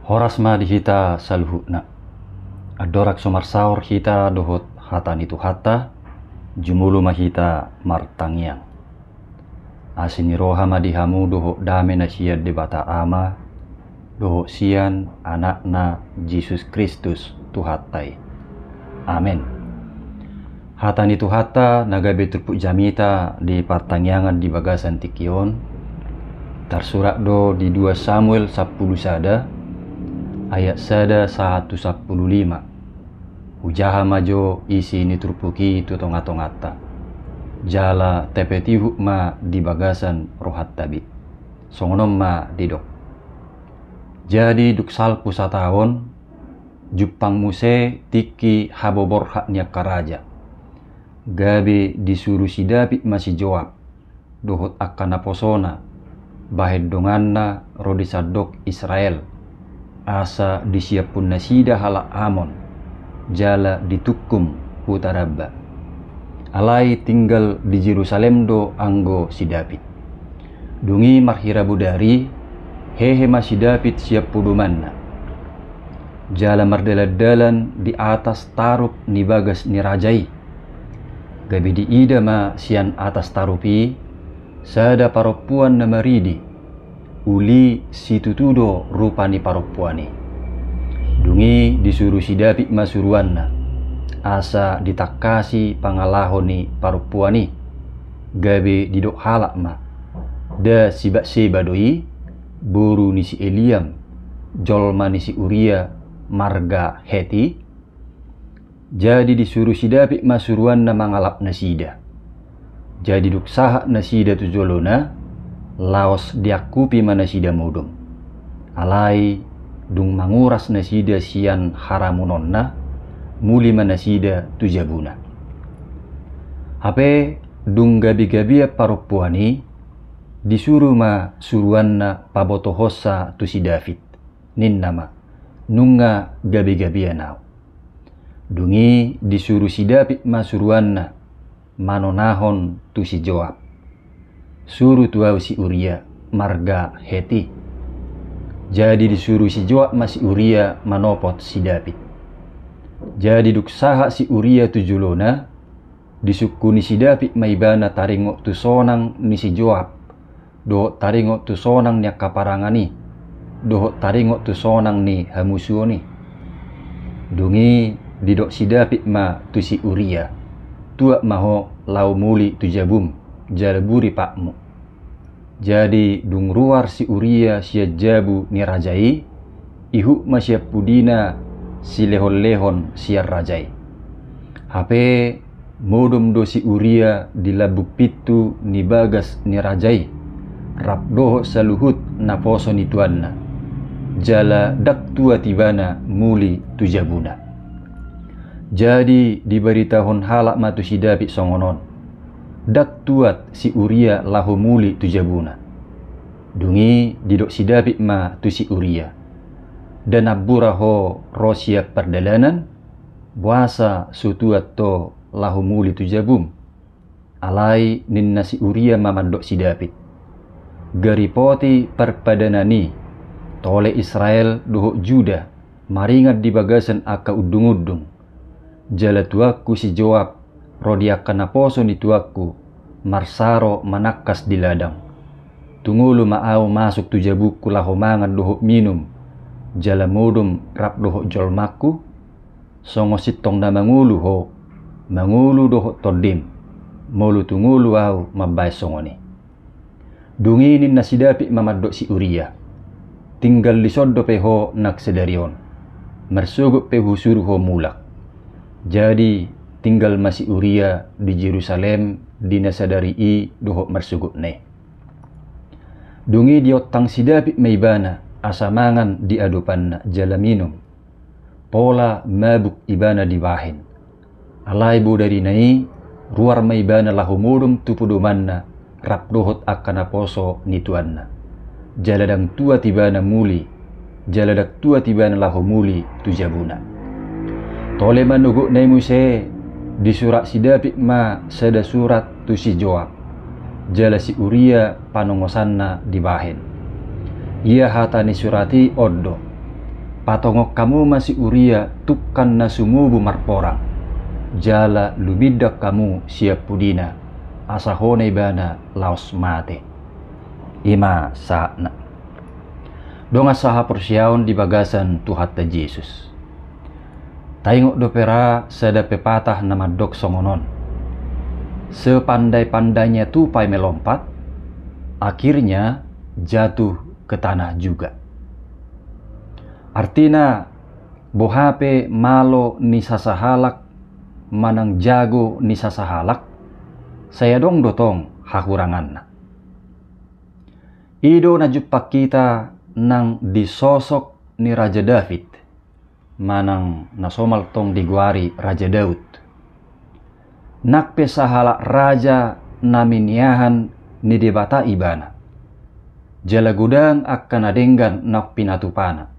Horas ma di hita saluhutna. Adorak somarsaur hita dohot hatan itu hata, jumulu mahita martangiang. Asini roha ma dihamu dohot dame na siya debata ama, dohot sian anakna Yesus Kristus tuhatai. Amin. Hatan itu hata nagabe turpuk jamita di partangiangan di bagasan tikion. Tersurat do di 2 Samuel 10 sada ayat sada 115. Ujaha majo isi ni turpuki tu tonga-tongata. Jala tepeti hukma di bagasan rohat tabi. Songonom ma didok. Jadi duk salpu satahun Jupang muse tiki habobor haknya karaja. Gabi disuruh si David masih jawab. Dohot akan aposona. Bahed donganna rodi sadok Israel. Asa disiapun nasida hala Amon. Jala ditukum putarabba. Alai tinggal di Jerusalem do anggo si David. Dungi marhira budari. Hehe masih David siap pudumanna. Jala mardala-dalan di atas tarup ni bagas ni rajai. Gabi di ida ma sian atas tarupi. Sada paropuan na maridi. Uli situtudo rupani paropuani. Dungi disuruh si David masuruanna. Asa ditakasi pangalahon ni paropuani. Gabi didok halak ma. Da sibak-siba doi. Buru ni si Eliam. Jolma ni si Uria marga Heti. Jadi disuruh si David masuruanna mangalap nasida. Jadi duk sahak nasida tu jolona. Laos diakupi manasida mudum. Alai dung manguras nasida sian haramunonna. Muli manasida tu jabuna. Hape dung gabi-gabia paropuani. Disuruh ma suruanna pabotohosa tu si David. Nin nama. Nunga gabi-gabia nau. Dungi disuruh si David ma suruanna. Manonahon tu si Joab. Suruh tuau si Uria marga Heti. Jadi disuruh si Joab masih Uria manopot si David. Jadi duk saha si Uria tu julona. Disukuni si David maibana taringok tu sonang ni si Joab. Dohot taringok tu sonang ni kaparangani. Dohot taringok tu sonang ni hamusuoni. Dungi didok si David ma tu si Uria. Tuak maho lau muli tu jabum. Jalaburi pakmu. Jadi dung ruar si Uria sia jabu ni rajai. Ihu masya pudina si lehon-lehon sia rajai. Hape modum do si Uria di labu pitu ni bagas ni rajai. Rap doho saluhut na poso ni tuanna. Jala dak tua tibana muli tu jabuna. Jadi diberitahon halak matu si David songonon. Dak tuat si Uria lahu muli tu jabuna. Dungi didok si David ma tu si Uria. Dan aburaho rosia perdalanan. Buasa sutuat to lahu muli tu jabum. Alai ninna si Uria mamandok si David. Garipoti perpadanani. Tole Israel dohok Juda. Maringat di bagasan aka udung-udung. Jala tuaku si Joab. Rodiakan naposo ni tuaku. Marsaro manakas di ladang. Tungulu maaw masuk tu jabuku laho mangan dohok minum. Jala modum rap dohok jolmaku. Songo sitong na mangulu ho. Mangulu dohok todim. Molu tungulu au mabay songoni. Dunginin na si David mamadok si Uria. Tinggal lisoddo pe ho naksedarion. Marsugup pe husuru ho mulak. Jadi tinggal masih Uria di Jerusalem di nasadari i dohok marsugup ne. Dungi diotang si David maibana asamangan di adupan jala minum. Pola mabuk ibana di bahin. Alai bu dari nai ruar maibana lahu mudum tupudumanna rap dohot akan aposo ni tuanna. Jaladang tua tibana muli. Jaladak tua tibana lahu muli tu jabuna. Tole manuguk nai muse. Di surat si David ma sada surat tu si Joab. Jala si Uria panongosanna di bahin. Ia hatani surati oddo. patongok kamu masih Uria tukkan na sumubu marporang. Jala lumidak kamu siap pudina, asahone bana laos mate. Ima saatna. Donga saha persyaon di bagasan Tuhatta Yesus. Tayngok dopera sada pepatah nama dok songonon. Sepandai-pandainya tupai melompat, akhirnya jatuh ke tanah juga. Artina bohape malo ni sasahalak manang jago ni sasahalak, saya dong dotong hakuranganna. Ido na jupak kita nang disosok ni Raja David, manang nasomal tong diguari Raja Daud. Nakpe sahala raja naminiahan ni debata ibana. Jala gudang akan adenggan nak pinatupana.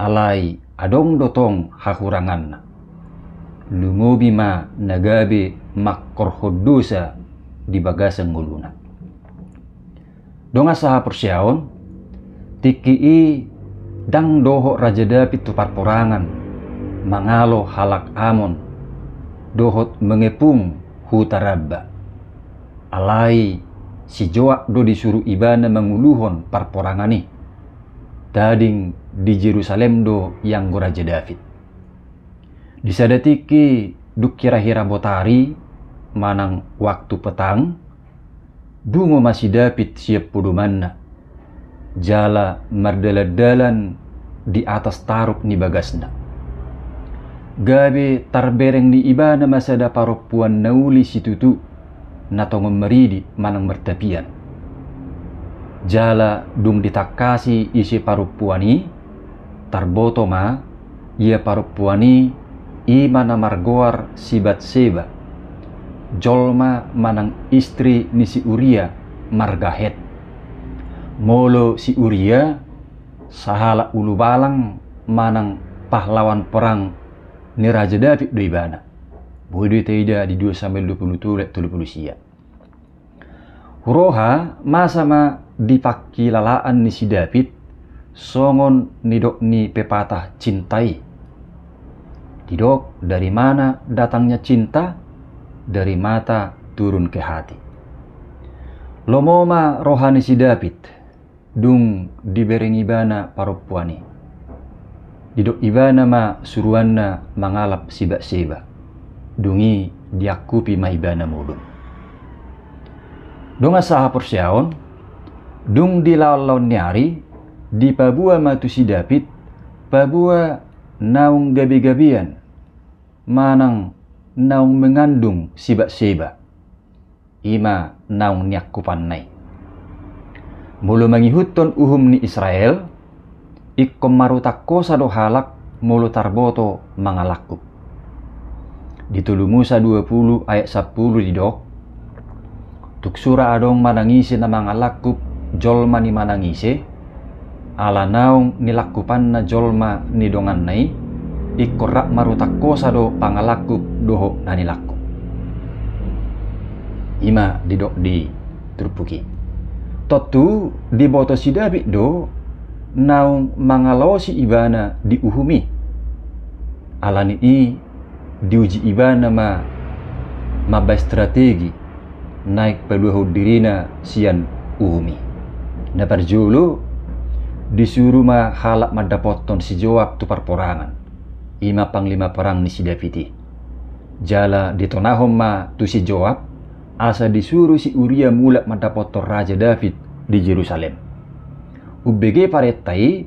Alai adong dotong hakuranganna. Lungobi ma nagabe makkorhodusa di bagasan nguluna. Donga saha persyaon, tikii dang doho Raja David tu parporangan, mangalo halak Amon, dohot mengepung hutarabba. Alai si Joak do disuruh ibana menguluhon parporangani. Tading di Jerusalem do yang go Raja David. Disadatiki duk kira-kira botari manang waktu petang, dungo masih David siap pudumanna. Jala mardaladalan di atas taruk ni bagasna. Gabe tarbereng di ibana masada paropuan nauli situtu natong meridi manang mertapian. Jala dung ditakasi isi parupuani tarboto ma ia parupuani imana margoar sibat seba jolma manang istri ni si Uria margahet. Molo si Uria sahala ulu balang manang pahlawan perang ni Raja David do ibana. Bodo taida di 2-20 sia. Huroha masa ma dipaki lalaan ni si David songon nidok ni pepatah cintai. Didok dari mana datangnya cinta? Dari mata turun ke hati. Lomoma rohani si David dung dibereng ibana paropuani. Didok ibana ma suruanna mangalap siba-siba. Dungi diakupi ma ibana mudun. Donga saha persyaon, dung dilawan nyari, di pabua matu si David, pabua naung gabi-gabian, manang naung mengandung siba-siba, ima naung nyakupan nai. Mulu mangihuton uhum ni Israel, ikkom marutakko sado halak mulu tarboto mangalakup. Di Tulu Musa 20 ayat 10 didok, tuksura adong manangisi na mangalakup jolma ni manangisi, ala naung nilakupan na jolma ni dongan nai, ikorak marutakko sado pangalakup doho na nilakup. Ima didok di turpuki. Totu di boto si David do, naung mangalosi ibana di uhumi. Alani i diuji ibana mabay strategi naik peluang dirina sian uhumi. Naparjulu disuruh ma halak madapoton si Joab tu parporangan. Ima panglima perang ni si Davidi. Jala ditonahom ma tu si Joab asa disuruh si Uria mulak madapoton Raja David di Jerusalem. Ubege paretai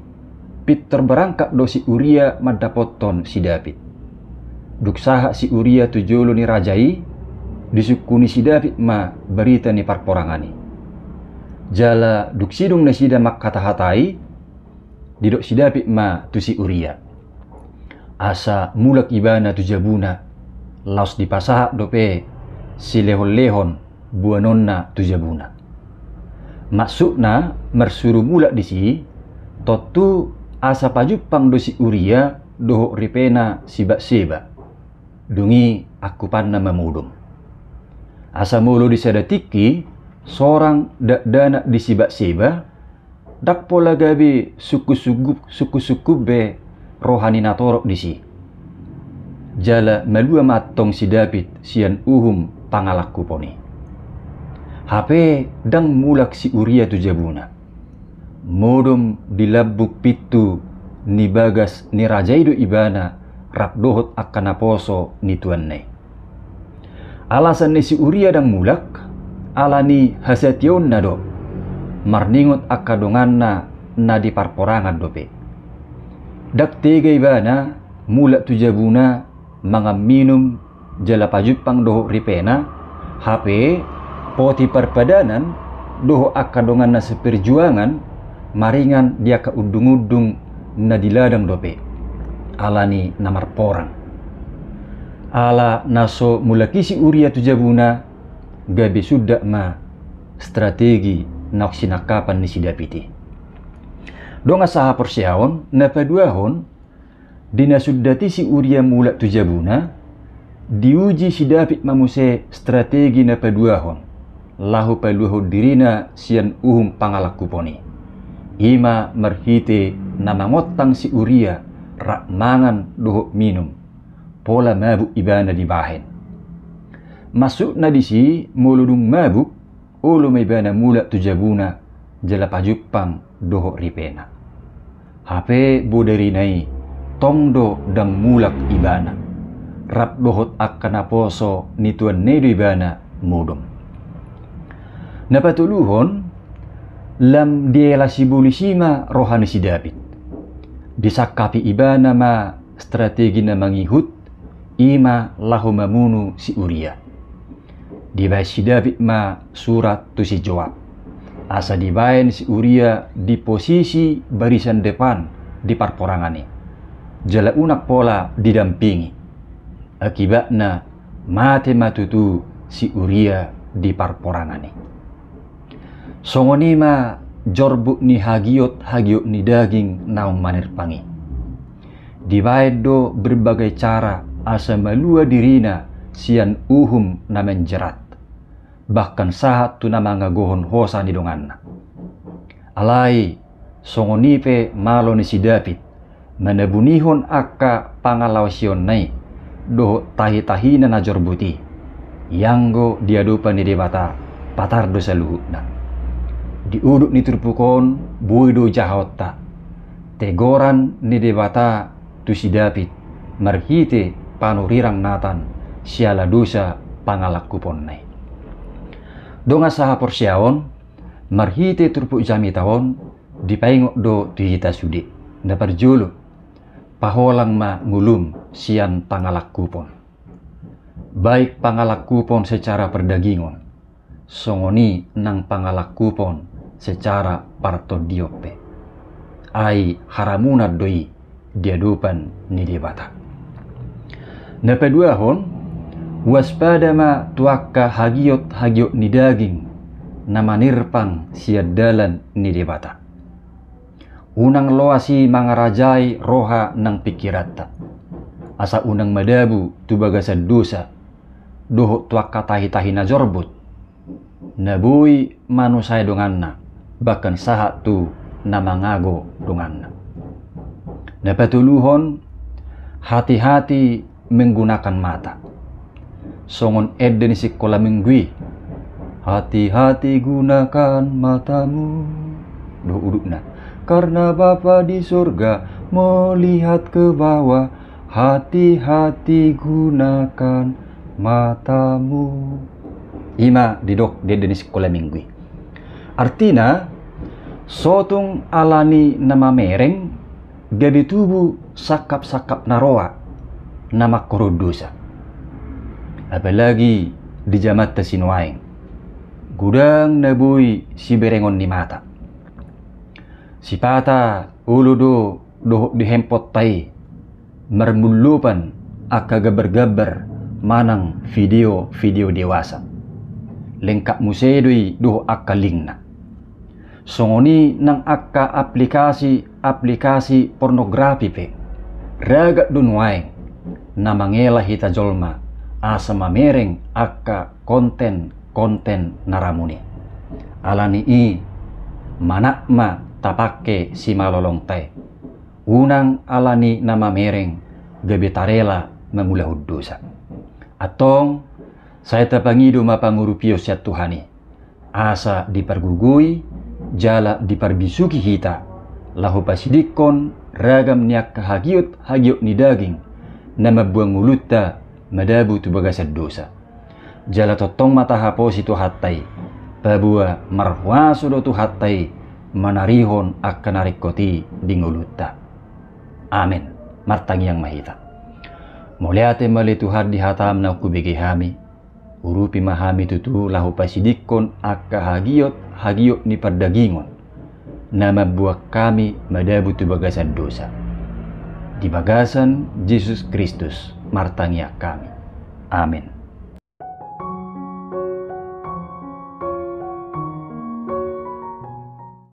Peter berangkat do si Uria madapoton si David. Duksaha si Uria tujolo ni rajai, disukuni si David ma berita ni parporangani. Jala duksidung na sida makkatahatai, didok si David ma tu si Uria. Asa mulak ibana tu jabuna, laos dipasaha dope si lehon-lehon buanonna tu jabuna. Maksudna mersuru mulak di si, totu asa pajupang do si Uria doho ripena siba-siba. Dungi aku panna memudum. Asa mulu disadatiki, seorang dana di siba-siba, dak pola gabi suku be rohani natorok disi. Jala malua matong si David sian pangalakku poni. HP dang mulak si Uria tu jabuna. Modom dilabuk pitu ni bagas ni rajaido ibana rap dohot akana poso ni tuanne. Alasan ni si Uria dang mulak alani hasation nado marningot akadonganna na di parporangan dope. Dak tega ibana mulak tu jabuna mga minum jala pajupang doho ripena HP poti perpadanan doho akadongan na seperjuangan maringan dia ka udung-udung na diladang dope alani namar porang ala naso mulaki si Uria tu jabuna gabi sudah ma strategi nak sinakapan ni si Dapiti donga saha persiaon na paduahon dina suddati si Uria mulak tu jabuna diuji si David mamuse strategi na paduahon lahu paluho dirina sian pangalakku poni ima marhite na mangotang si Uria rak mangan doho minum pola mabuk ibana di bahen masuk na disi muludung mabuk ulu may bana mulak tu jabuna jala pajupang doho ripena HP boderinai tongdo dang mulak ibana rap dohot akana poso ni tuan nedo ibana modom napatuluhon lam diela si bulisima rohani si David disakapi ibana ma strategi na mangihut ima lahu mamunu si Uria dibai si David ma surat tu si Joab asa dibain si Uria di posisi barisan depan di parporangani jala unak pola didampingi akibatna mate matutu si Uria di parporangani songonima jorbuk ni hagiot ni daging naung manirpangi dibaid do berbagai cara asa malua dirina sian na menjerat bahkan sahat tu nama ngagohon hosa ni donganna alai songonipe malo ni si David manabunihon akka pangalawasion nai do tahi-tahina na jorbuti yanggo diadupan ni debata patar dosa luhutna diuduk ni turpukon buido jahota tegoran ni debata tu si David marhite panurirang natan siala dosa pangalakupon nai donga saha porsiaon marhite turpuk jami tawon dipaingok do dihita sudi dapar julu paholang ma ngulum sian pangalak kupon baik pangalak kupon secara perdagingon songoni nang pangalak kupon secara partodiope ai haramuna doi diadupan ni debata na paduahon waspada ma tuakka hagiot ni daging na manirpang siadalan ni debata unang loasi mangarajai roha nang pikirata asa unang madabu tu bagasan dosa doho tuak tahi-tahi na jorbut nabui manusai donganna bahkan sahat tu na mangago donganna napatuluhon hati-hati menggunakan mata songon eden sikola menggui hati-hati gunakan matamu doh udukna karena Bapa di surga melihat ke bawah hati-hati gunakan matamu ima didok denis sekolah minggu artina sotung alani nama mereng gabi tubuh sakap-sakap naroa nama korodosa apalagi di jamat tasinwaing gudang nabui si berengon ni mata si pata uludo doh dihempot tai mermulupan aka gabar-gabar manang video dewasa lengkap musedui doh aka lingna songoni nang aka aplikasi pornografi pe ragat dunwaing na mangela hita jolma asa mamereng aka konten naramuni alani i manakma tapake si malolong te. Unang alani nama mereng gabe tarela memulahud dosa. Atong saya tapangido mapangurupio siya Tuhani. Asa dipergugui, jala diparbisuki hita. Lahu pasidikon ragam niak hagiot ni daging na mabuang mulutta madabu tu bagasad dosa. Jala totong mata hapos itu hatai. Pabua marhuaso do tu hatai manarihon akan narikoti di ngulutta. Amin. Martang yang mahita. Muliate mali Tuhan di hatam na kubigi hami. Urupi mahami tutu lahu pasidikon akka hagiot ni perdagingon. Nama buah kami madabu tu bagasan dosa. Di bagasan Yesus Kristus martangnya kami. Amin.